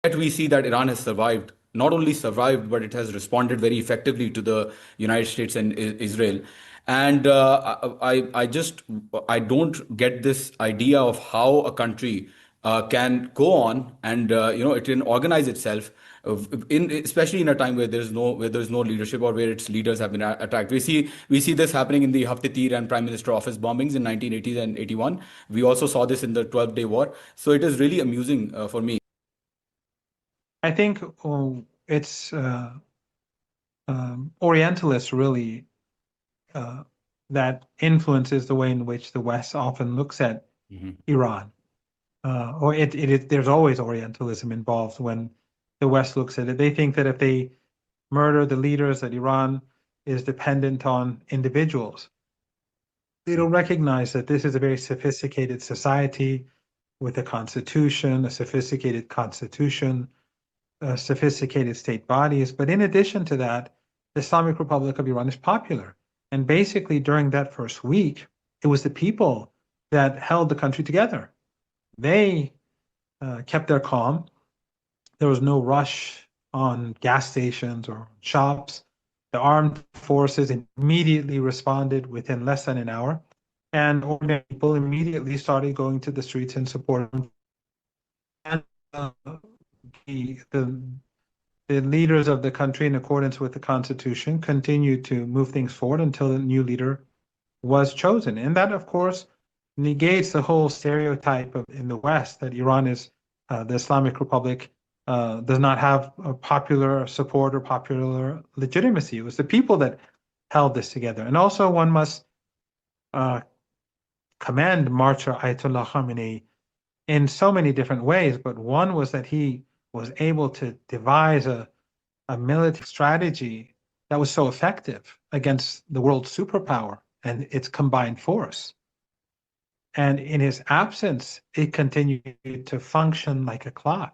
Yet we see that Iran has survived, not only survived, but it has responded very effectively to the United States and Israel. And I don't get this idea of how a country can go on and it can organize itself in especially in a time where there's no leadership or where its leaders have been attacked. We see this happening in the Haftar and Prime Minister office bombings in 1980s and 81. We also saw this in the 12-day war. So it is really amusing for me. I think it's Orientalists really that influences the way in which the West often looks at Mhm. Iran. Or there's always Orientalism involved when the West looks at it. They think that if they murder the leaders, that Iran is dependent on individuals. They don't recognize that this is a very sophisticated society with a constitution, sophisticated state bodies. But in addition to that, the Islamic Republic of Iran is popular. And basically, during that first week, it was the people that held the country together. They kept their calm. There was no rush on gas stations or shops. The armed forces immediately responded within less than an hour, and ordinary people immediately started going to the streets in support. And the the leaders of the country, in accordance with the Constitution, continued to move things forward until the new leader was chosen. And that, of course, negates the whole stereotype in the West that Iran is the Islamic Republic does not have a popular support or popular legitimacy. It was the people that held this together. And also, one must uh, commend Martyr Ayatollah Khamenei in so many different ways, but one was that he was able to devise a military strategy that was so effective against the world superpower and its combined force. And in his absence, it continued to function like a clock.